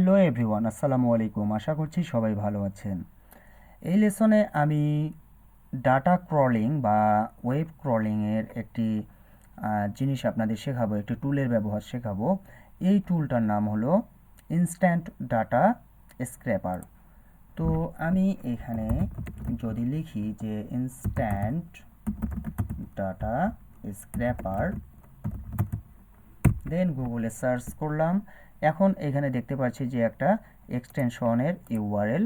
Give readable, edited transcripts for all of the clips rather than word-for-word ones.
Hello everyone, আসসালামু আলাইকুম। আশা করছি সবাই ভালো আছেন। এই লেসনে আমি ডাটা ক্রলিং বা ওয়েব ক্রলিংয়ের একটি জিনিস আপনাদের শেখাবো, একটি টুলের ব্যবহার শেখাবো। এই টুলটার নাম হলো ইনস্ট্যান্ট ডাটা স্ক্র্যাপার। তো আমি এখানে যদি লিখি যে ইনস্ট্যান্ট ডাটা স্ক্র্যাপার, দেন গুগলে সার্চ করলাম। এখন এখানে দেখতে পাচ্ছি যে একটা এক্সটেনশনের ইউআরএল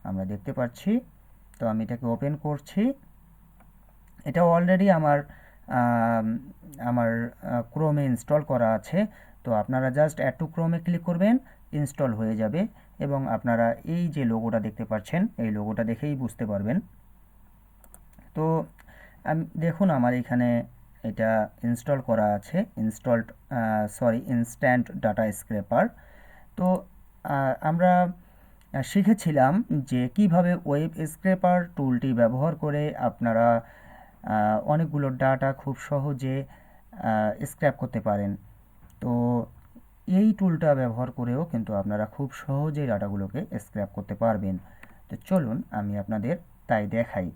আমরা দেখতে পাচ্ছি। তো আমি এটাকে ওপেন করছি। এটা অলরেডি আমার ক্রোমে ইনস্টল করা আছে। তো আপনারা জাস্ট অ্যাড টু ক্রোমে ক্লিক করবেন, ইনস্টল হয়ে যাবে। এবং আপনারা এই যে লোগোটা দেখতে পাচ্ছেন, এই লোগোটা দেখেই বুঝতে পারবেন। তো দেখুন আমার এখানে এটা ইনস্টল করা আছে, ইনস্ট্যান্ট ডাটা স্ক্র্যাপার। তো আমরা শিখেছিলাম যে কিভাবে ওয়েব স্ক্র্যাপার টুলটি ব্যবহার করে আপনারা অনেকগুলো ডাটা খুব সহজে স্ক্র্যাপ করতে পারেন। তো এই টুলটা ব্যবহার করেও কিন্তু আপনারা খুব সহজেই ডাটাগুলোকে স্ক্র্যাপ করতে পারবেন। তো চলুন আমি আপনাদের তাই দেখাই।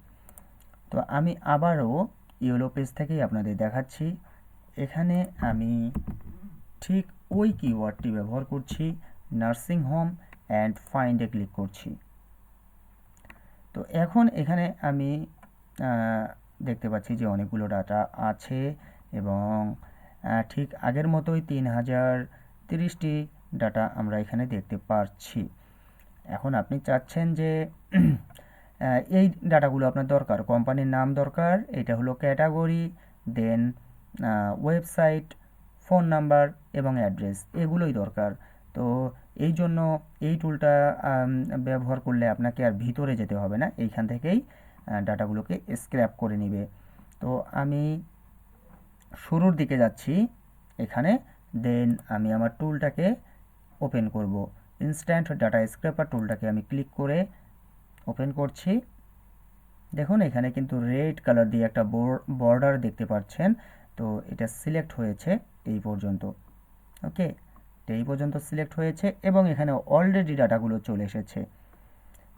তো আমি আবারও ইয়েলো পেজ থেকেই আপনাদের দেখাচ্ছি। এখানে আমি ঠিক ওই কিওয়ার্ডটি ব্যবহার করছি, নার্সিং হোম অ্যান্ড ফাইন্ডে ক্লিক করছি। তো এখন এখানে আমি দেখতে পাচ্ছি যে অনেকগুলো ডাটা আছে এবং ঠিক আগের মতোই 3030টি ডাটা আমরা এখানে দেখতে পাচ্ছি। এখন আপনি চাচ্ছেন যে এই ডাটাগুলো আপনার দরকার, কোম্পানির নাম দরকার, এটা হলো ক্যাটাগরি, দেন ওয়েবসাইট, ফোন নাম্বার এবং অ্যাড্রেস, এগুলোই দরকার। তো এই জন্য এই টুলটা ব্যবহার করলে আপনাকে আর ভিতরে যেতে হবে না, এইখান থেকেই ডাটাগুলোকে স্ক্র্যাপ করে নেবে। তো আমি শুরুর দিকে যাচ্ছি এখানে, দেন আমি আমার টুলটাকে ওপেন করব। ইনস্ট্যান্ট ডাটা স্ক্র্যাপার টুলটাকে আমি ক্লিক করে ওপেন করছি। দেখুন এখানে কিন্তু রেড কালার দিয়ে একটা বর্ডার দেখতে পাচ্ছেন। তো এটা সিলেক্ট হয়েছে এই পর্যন্ত। ওকে, তো এই পর্যন্ত সিলেক্ট হয়েছে এবং এখানে অলরেডি ডাটাগুলো চলে এসেছে।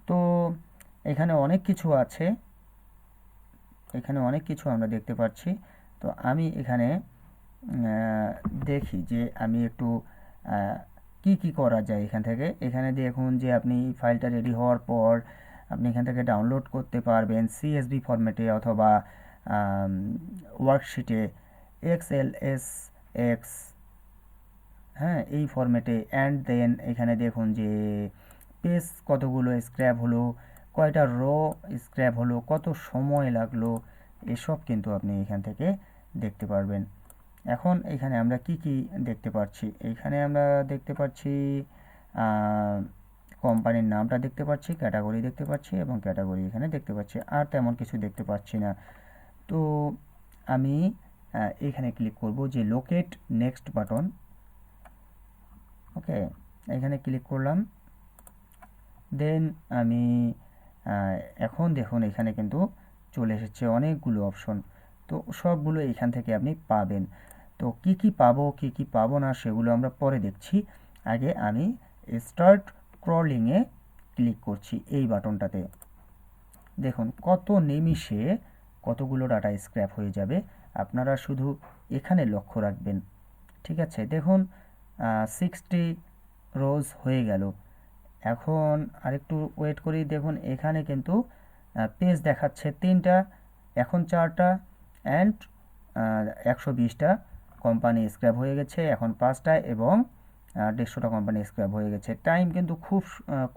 তো এখানে অনেক কিছু আছে, এখানে অনেক কিছু আমরা দেখতে পাচ্ছি। তো আমি এখানে দেখি যে আমি একটু কি কি করা যায় এখান থেকে। এখানে দেখুন যে আপনি ফাইলটা রেডি হওয়ার পর আপনি এখান থেকে ডাউনলোড করতে পারবেন সিএসভি ফরম্যাটে অথবা ওয়ার্কশিটে, এক্সএলএসএক্স, হ্যাঁ, এই ফরম্যাটে। অ্যান্ড দেন এখানে দেখুন যে পেজ কতগুলো স্ক্র্যাপ হলো, কয়টা রো স্ক্র্যাপ হলো, কত সময় লাগলো, এসব কিন্তু আপনি এখান থেকে দেখতে পারবেন। এখন এখানে আমরা কি কি দেখতে পাচ্ছি, এখানে আমরা দেখতে পাচ্ছি কোম্পানির নামটা দেখতে পাচ্ছি, ক্যাটাগরি দেখতে পাচ্ছি এবং ক্যাটাগরি এখানে দেখতে পাচ্ছি, আর তেমন কিছু দেখতে পাচ্ছি না। তো আমি এখানে ক্লিক করব যে লোকেট নেক্সট বাটন। ওকে, এখানে ক্লিক করলাম। দেন আমি এখন দেখুন এখানে কিন্তু চলে এসেছে অনেকগুলো অপশন। তো সবগুলো এখান থেকে আপনি পাবেন। তো কি কি পাবো কি কি পাবো না সেগুলো আমরা পরে দেখছি। আগে আমি স্টার্ট ক্রলিংয়ে ক্লিক করছি এই বাটনটাতে। দেখুন কত নিমিষে কতগুলো ডাটা স্ক্র্যাপ হয়ে যাবে, আপনারা শুধু এখানে লক্ষ্য রাখবেন। ঠিক আছে, দেখুন 60 রোজ হয়ে গেল। এখন আরেকটু ওয়েট করি, দেখুন এখানে কিন্তু পেজ দেখাচ্ছে 3টা, এখন 4টা, অ্যান্ড 120টা কোম্পানি স্ক্র্যাপ হয়ে গেছে এখন 5টা, এবং 150টা কোম্পানি স্ক্র্যাপ হয়ে গেছে। টাইম কিন্তু খুব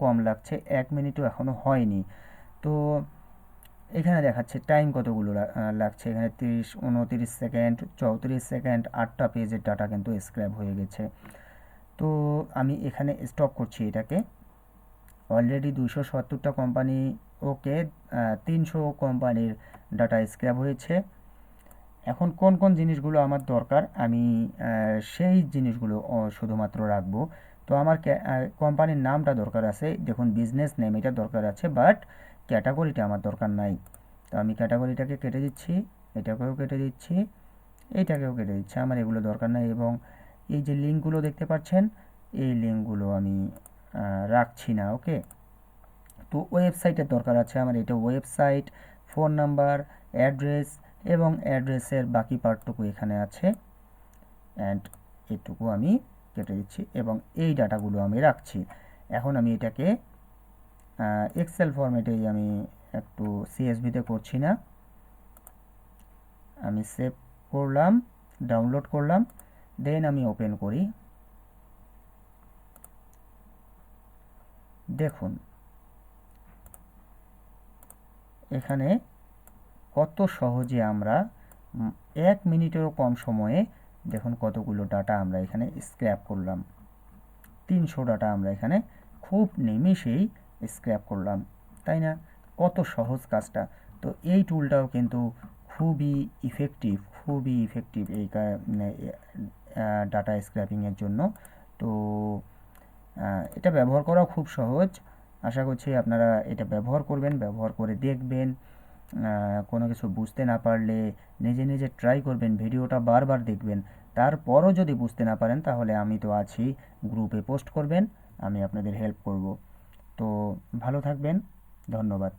কম লাগছে, 1 মিনিটও এখনও হয়নি। তো এখানে দেখাচ্ছে টাইম কতগুলো লাগছে, এখানে 30, 29 সেকেন্ড, 34 সেকেন্ড, 8টা পেজের ডাটা কিন্তু স্ক্র্যাপ হয়ে গেছে। তো আমি এখানে স্টপ করছি এটাকে। অলরেডি 270টা কোম্পানি, ওকে, 300 কোম্পানির ডাটা স্ক্র্যাপ হয়েছে। এখন কোন কোন জিনিসগুলো আমার দরকার আমি সেই জিনিসগুলো শুধুমাত্র রাখবো। তো আমার কোম্পানির নামটা দরকার আছে, দেখুন বিজনেস নেম এটা দরকার আছে, বাট ক্যাটাগরিটা আমার দরকার নাই। তো আমি ক্যাটাগরিটাকে কেটে দিচ্ছি, এটাকেও কেটে দিচ্ছি, এইটাকেও কেটে দিচ্ছি, আমার এগুলো দরকার নাই। এবং এই যে লিঙ্কগুলো দেখতে পাচ্ছেন, এই লিঙ্কগুলো আমি রাখছি না। ওকে, তো ওয়েবসাইটের দরকার আছে আমার। এটা ওয়েবসাইট, ফোন নাম্বার, অ্যাড্রেস এবং অ্যাড্রেসের বাকি পার্টটুকু এখানে আছে, অ্যান্ড এটুকু আমি কেটে দিচ্ছি এবং এই ডাটাগুলো আমি রাখছি। এখন আমি এটাকে এক্সেল ফরম্যাটেই আমি একটু সিএসভিতে করছি না, আমি সেভ করলাম, ডাউনলোড করলাম, দেন আমি ওপেন করি। দেখুন এখানে কত সহজে আমরা 1 মিনিটেরও কম সময়ে দেখুন কতগুলো ডাটা আমরা এখানে স্ক্র্যাপ করলাম। 300 ডাটা আমরা এখানে খুব নিমিষেই স্ক্র্যাপ করলাম, তাই না? কত সহজ কাজটা। তো এই টুলটাও কিন্তু খুবই ইফেক্টিভ এই ডাটা স্ক্র্যাপিংয়ের জন্য। তো এটা ব্যবহার করাও খুব সহজ। আশা করছি আপনারা এটা ব্যবহার করবেন, ব্যবহার করে দেখবেন। কোনো কিছু বুঝতে না পারলে নিজে নিজে ট্রাই করবেন, ভিডিওটা বারবার দেখবেন। তারপরও যদি বুঝতে না পারেন তাহলে আমি তো আছি, গ্রুপে পোস্ট করবেন, আমি আপনাদের হেল্প করব। তো ভালো থাকবেন, ধন্যবাদ।